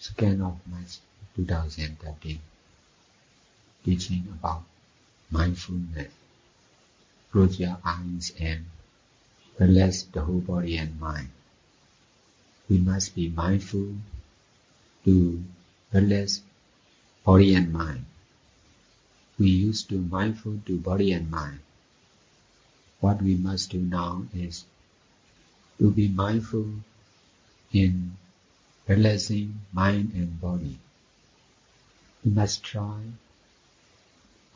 2nd of March 2013, teaching about mindfulness. Close your eyes and relax the whole body and mind. We must be mindful to relax body and mind. We used to mindful to body and mind. What we must do now is to be mindful in relaxing mind and body. We must try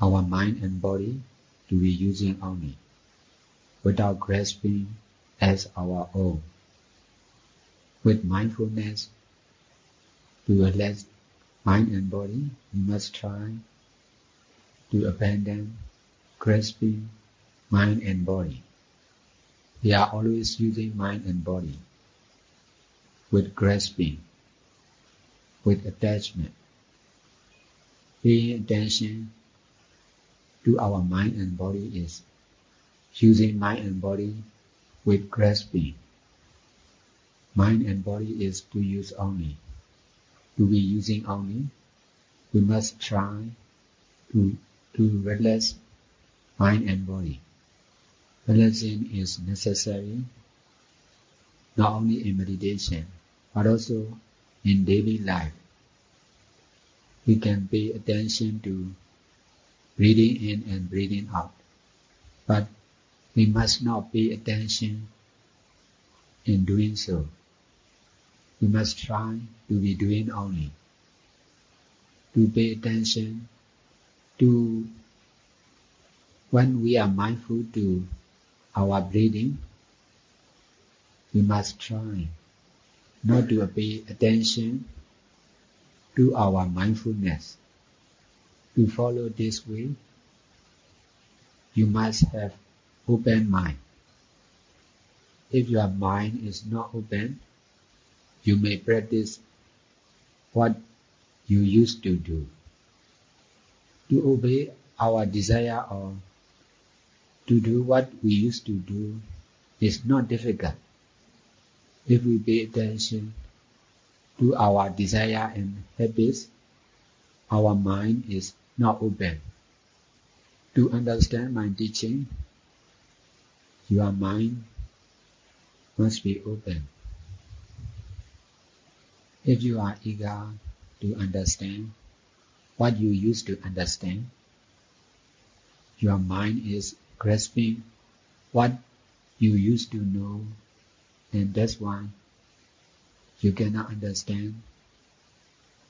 our mind and body to be using only, without grasping as our own. With mindfulness, to relax mind and body, we must try to abandon grasping mind and body. We are always using mind and body with grasping, with attachment. Paying attention to our mind and body is using mind and body with grasping. Mind and body is to use only. To be using only, we must try to relax mind and body. Relaxing is necessary not only in meditation, but also in daily life. We can pay attention to breathing in and breathing out, but we must not pay attention in doing so. We must try to be doing only. To pay attention to when we are mindful to our breathing, we must try not to pay attention to our mindfulness. To follow this way, you must have open mind. If your mind is not open, you may practice what you used to do. To obey our desire or to do what we used to do is not difficult. If we pay attention to our desire and habits, our mind is not open. To understand my teaching, your mind must be open. If you are eager to understand what you used to understand, your mind is grasping what you used to know, and that's why you cannot understand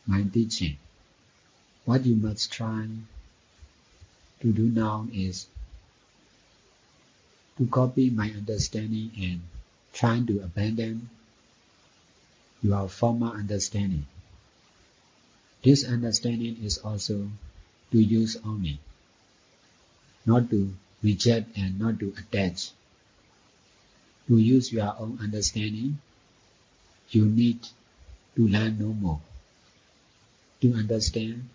my teaching. What you must try to do now is to copy my understanding and try to abandon your former understanding. This understanding is also to use only, not to reject and not to attach. To use your own understanding, you need to learn no more. To understand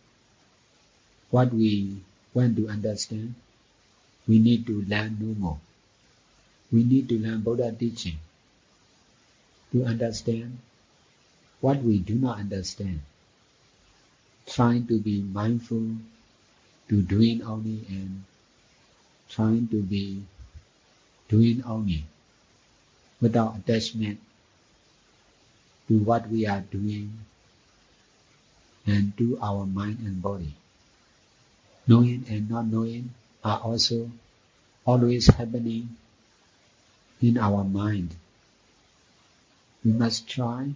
what we want to understand, we need to learn no more. We need to learn Buddha teaching. To understand what we do not understand, trying to be mindful to doing only and trying to be doing only without attachment to what we are doing and to our mind and body. Knowing and not knowing are also always happening in our mind. We must try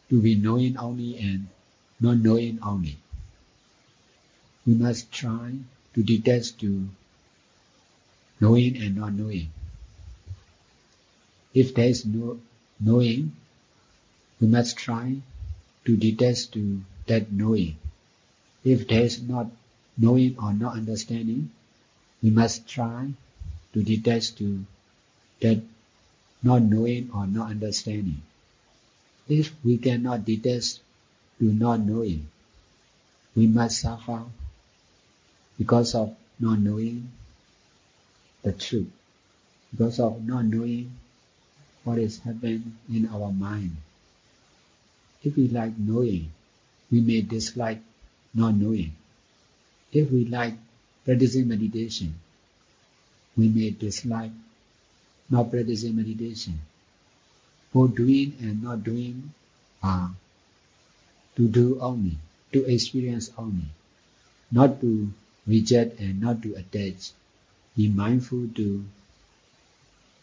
to be knowing only and not knowing only. We must try to detach to knowing and not knowing. If there is no knowing, we must try to detach to that knowing. If there is not knowing or not understanding, we must try to detach to that not knowing or not understanding. If we cannot detach to not knowing, we must suffer because of not knowing the truth, because of not knowing what is happening in our mind. If we like knowing, we may dislike not knowing. If we like practicing meditation, we may dislike not practicing meditation. Both doing and not doing are to do only, to experience only, not to reject and not to attach. Be mindful to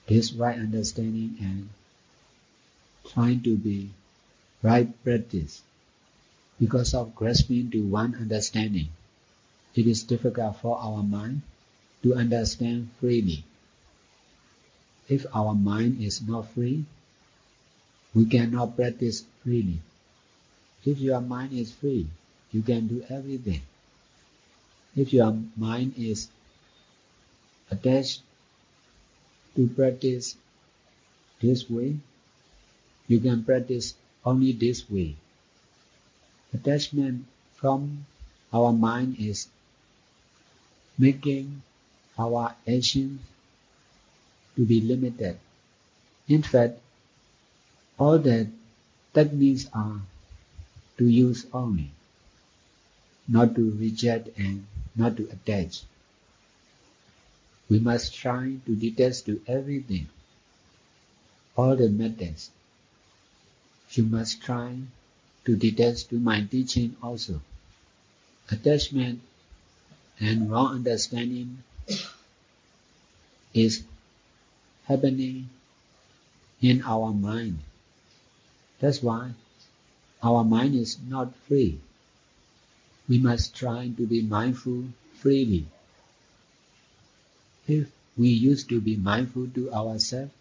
this right understanding and trying to be right practice. Because of grasping to one understanding, it is difficult for our mind to understand freely. If our mind is not free, we cannot practice freely. If your mind is free, you can do everything. If your mind is attached to practice this way, you can practice only this way. Attachment from our mind is making our actions to be limited. In fact, all the techniques are to use only, not to reject and not to attach. We must try to detach to everything, all the methods. You must try to detach to my teaching also. Attachment and wrong understanding is happening in our mind. That's why our mind is not free. We must try to be mindful freely. If we used to be mindful to ourselves,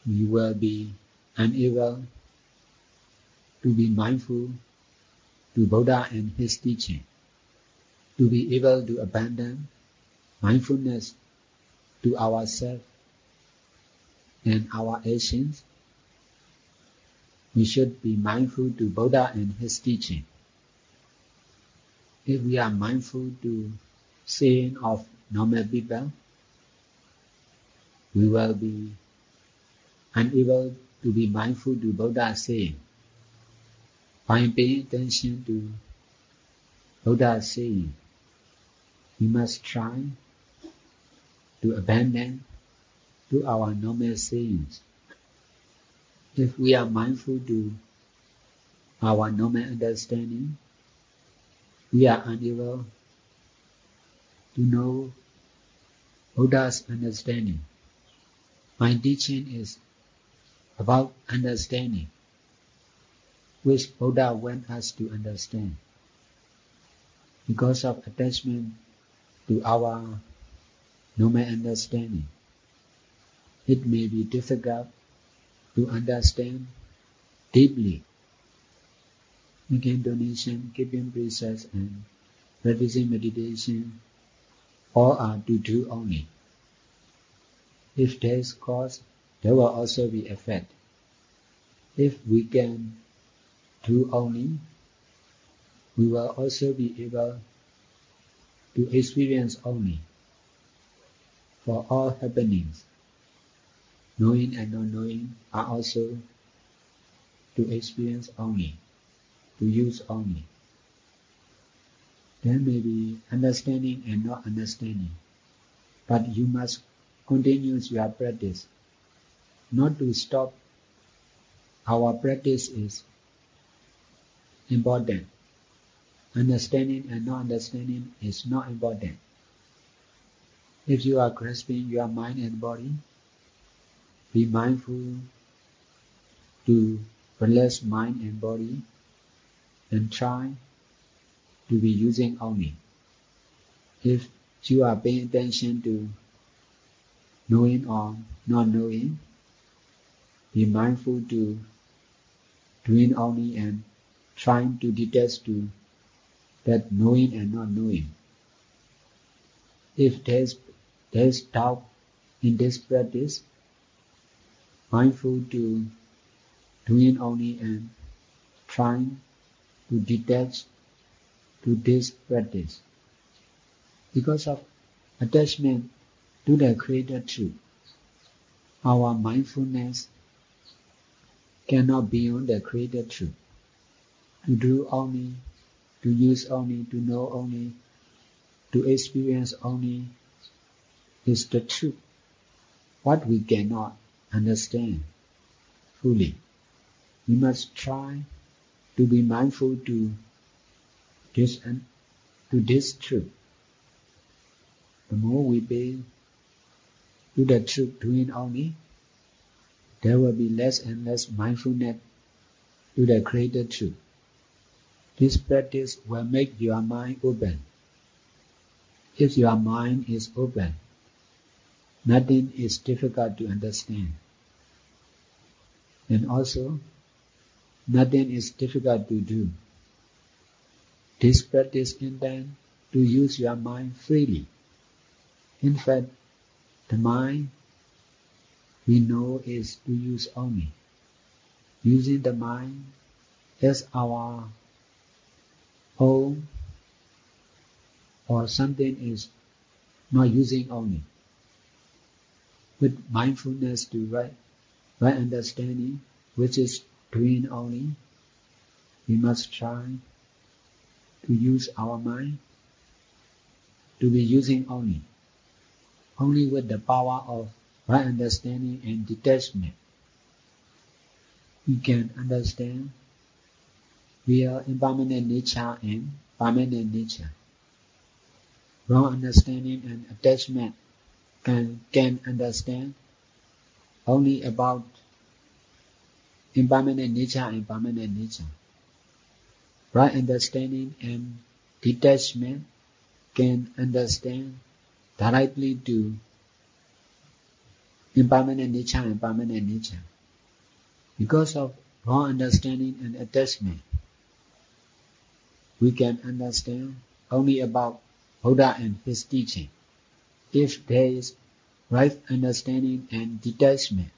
we will be unable to be mindful to Buddha and his teaching. To be able to abandon mindfulness to ourselves and our actions, we should be mindful to Buddha and his teaching. If we are mindful to saying of normal people, we will be unable to be mindful to Buddha's saying. By paying attention to Buddha's saying, we must try to abandon to our normal sayings. If we are mindful to our normal understanding, we are unable to know Buddha's understanding. My teaching is about understanding, which Buddha wants us to understand. Because of attachment to our normal understanding, it may be difficult to understand deeply. Making donation, keeping precepts, and practicing meditation, all are to do only. If there is cause, there will also be effect. If we can do only, we will also be able to experience only. For all happenings, knowing and not knowing are also to experience only, to use only. There may be understanding and not understanding, but you must continue your practice. Not to stop. Our practice is important. Understanding and not understanding is not important. If you are grasping your mind and body, be mindful to relax mind and body and try to be using only. If you are paying attention to knowing or not knowing, be mindful to doing only and trying to detach to that knowing and not knowing. If there is doubt in this practice, mindful to doing only and trying to detach to this practice. Because of attachment to the created truth, our mindfulness cannot be on the created truth. to do only, to use only, to know only, to experience only is the truth, what we cannot understand fully. We must try to be mindful to this truth. The more we pay to the truth doing only, there will be less and less mindfulness to the greater truth. This practice will make your mind open. If your mind is open, nothing is difficult to understand. And also, nothing is difficult to do. This practice intends to use your mind freely. In fact, the mind we know is to use only. Using the mind as our own or something is not using only. With mindfulness to right understanding, which is doing only, we must try to use our mind to be using only. Only with the power of right understanding and detachment, we can understand real impermanent nature and permanent nature. Wrong understanding and attachment can understand only about impermanent nature and permanent nature. Right understanding and detachment can understand directly to impermanent nature and permanent nature. Because of wrong understanding and attachment, we can understand only about Buddha and his teaching. If there is right understanding and detachment,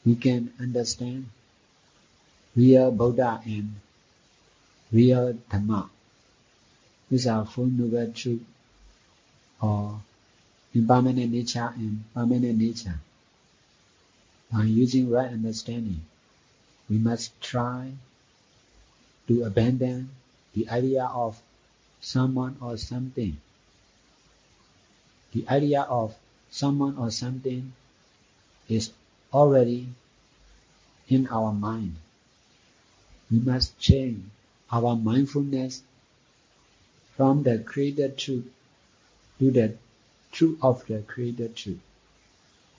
we can understand real Buddha and real Dhamma. These are Four Noble Truths, or impermanent nature and permanent nature. By using right understanding, we must try to abandon the idea of someone or something. The idea of someone or something is already in our mind. We must change our mindfulness from the created truth to the truth of the created truth.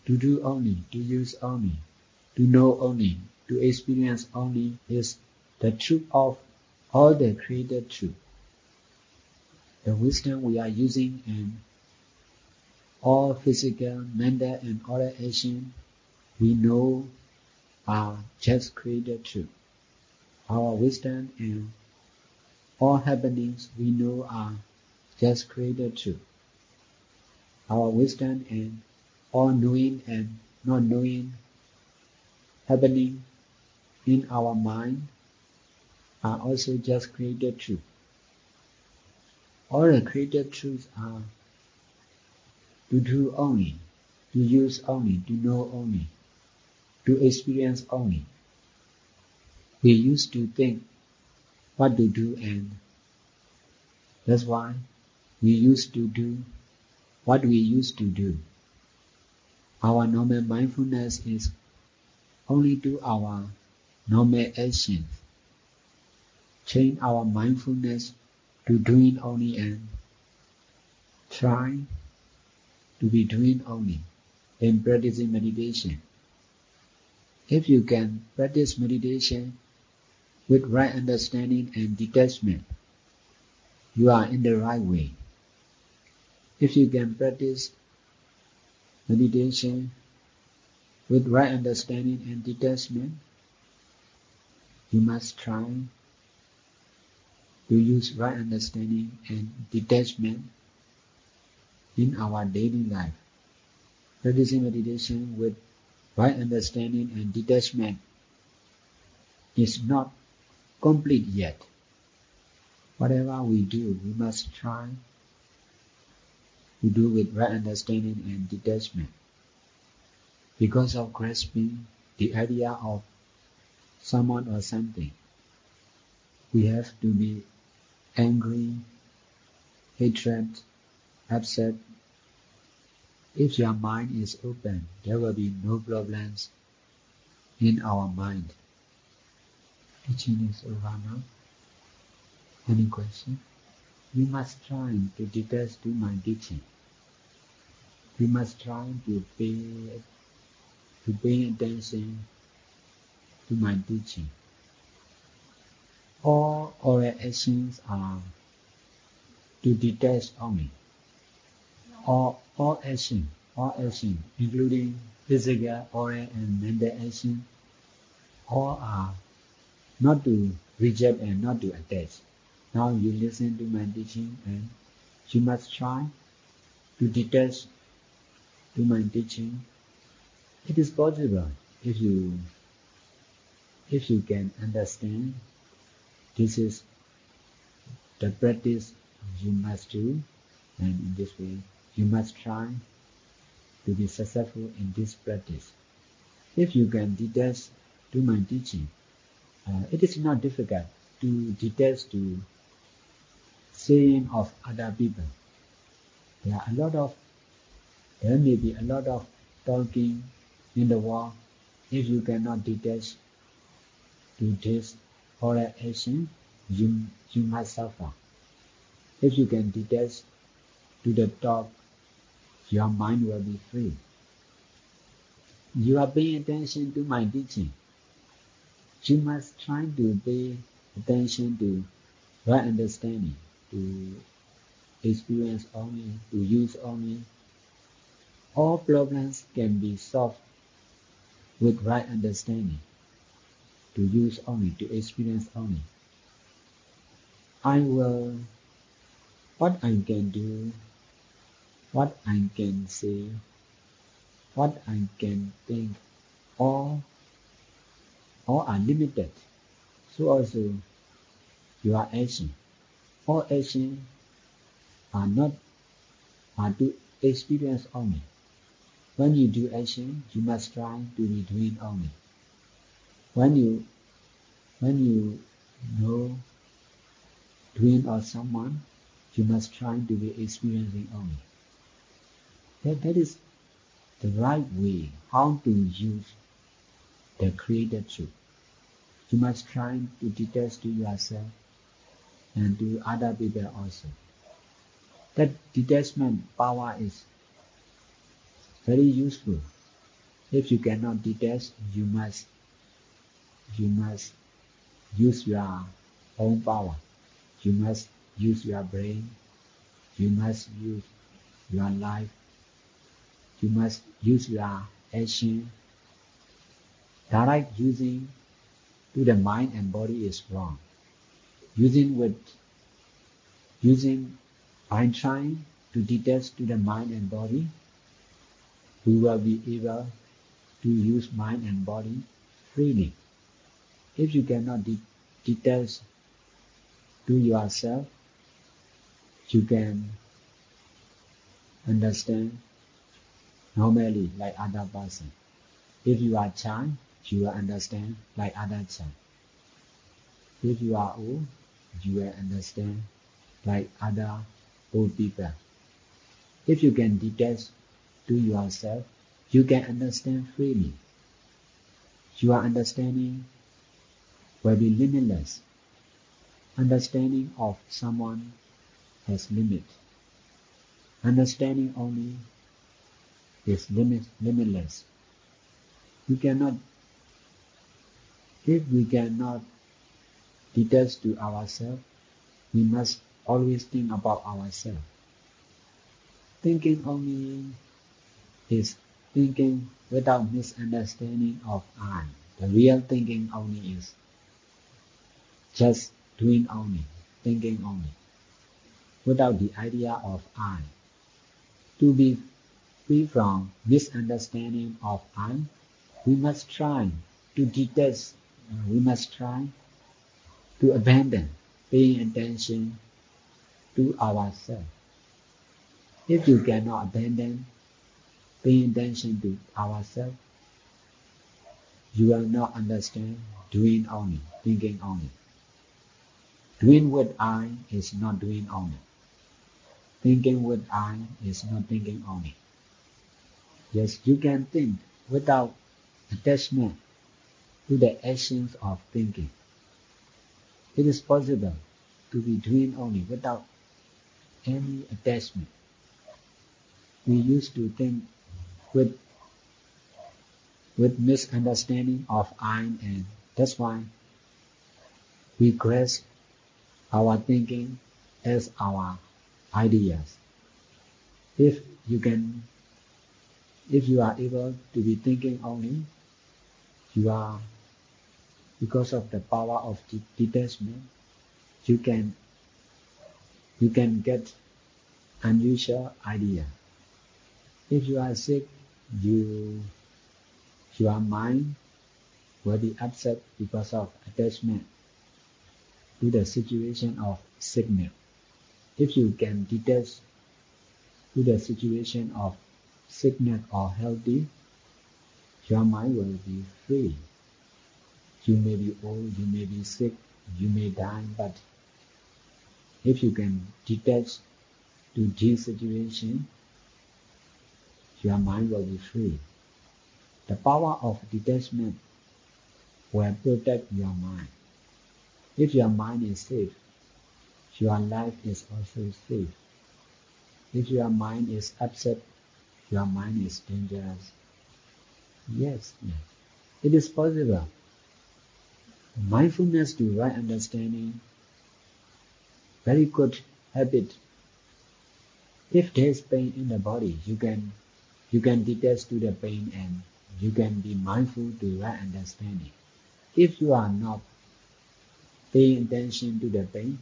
To do only, to use only, to know only, to experience only is the truth of all the created truth. The wisdom we are using in all physical, mental and other actions we know are just created truth. Our wisdom and all happenings we know are just created truth. Our wisdom and all knowing and not knowing happening in our mind are also just created truth. All the created truths are to do only, to use only, to know only, to experience only. We used to think what to do, and that's why we used to do what we used to do. Our normal mindfulness is only to our normal actions. Change our mindfulness to doing only and try to be doing only in practicing meditation. If you can practice meditation with right understanding and detachment, you are in the right way. If you can practice meditation with right understanding and detachment, you must try to use right understanding and detachment in our daily life. Practicing meditation with right understanding and detachment is not complete yet. Whatever we do, we must try to do with right understanding and detachment. Because of grasping the idea of someone or something, we have to be angry, hatred, upset. If your mind is open, there will be no problems in our mind. Teaching is over now. Any question? We must try to detach to my teaching. We must try to pay attention to my teaching. All our actions are to detach only. All action, including physical, oral, and mental action, all are not to reject and not to attach. Now you listen to my teaching and you must try to detach to my teaching. It is possible if you can understand. This is the practice you must do, and in this way you must try to be successful in this practice. If you can detach to my teaching, it is not difficult to detach to saying of other people. There may be a lot of talking in the world. If you cannot detach to this oral action, you must suffer. If you can detach to the talk, your mind will be free. You are paying attention to my teaching. You must try to pay attention to right understanding, to experience only, to use only. All problems can be solved with right understanding, to use only, to experience only. What I can do, what I can say, what I can think, all are limited. So also your action. All actions are to experience only. When you do action, you must try to be doing only. When you know doing of someone, you must try to be experiencing only. That is the right way how to use the created truth. You must try to detach to yourself and to other people also. That detachment power is very useful. If you cannot detach, you must use your own power. You must use your brain. You must use your life. You must use your action. Direct using to the mind and body is wrong. By trying to detach to the mind and body, we will be able to use mind and body freely. If you cannot detach to yourself, you can understand normally like other person. If you are a child, you will understand like other child. If you are old, you will understand like other old people. If you can detach to yourself, you can understand freely. Your understanding will be limitless. Understanding of someone has limit. Understanding only is limitless. If we cannot detach to ourselves, we must always think about ourselves. Thinking only is thinking without misunderstanding of I. The real thinking only is just doing only, thinking only, without the idea of I. To be free from misunderstanding of I, we must try to detach, we must try to abandon paying attention to ourselves. If you cannot abandon paying attention to ourselves, you will not understand doing only, thinking only. Doing with I is not doing only. Thinking with I is not thinking only. Yes, you can think without attachment to the actions of thinking. It is possible to be doing only without any attachment. We used to think with misunderstanding of I, and that's why we grasp our thinking as our ideas. If you are able to be thinking only, you are, because of the power of detachment, you can get unusual idea. If you are sick, your mind will be upset because of attachment to the situation of sickness. If you can detach to the situation of sickness or healthy, your mind will be free. You may be old, you may be sick, you may die, but if you can detach to this situation, your mind will be free. The power of detachment will protect your mind. If your mind is safe, your life is also safe. If your mind is upset, your mind is dangerous. Yes. It is possible. Mindfulness to right understanding, very good habit. If there is pain in the body, you can detach to the pain and you can be mindful to right understanding. If you are not paying attention to the pain,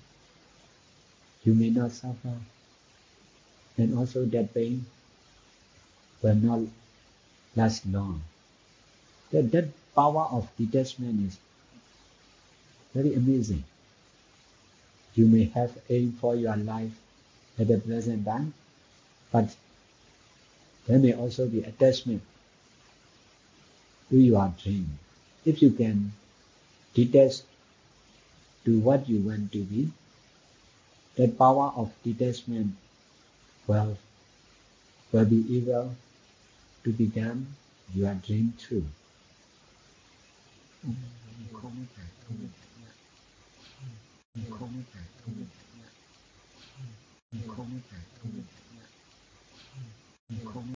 you may not suffer, and also that pain will not last long. That power of detachment is very amazing. You may have aim for your life at the present time, but there may also be attachment to your dream. If you can detach to what you want to be, that power of detachment will be able to become your dream true.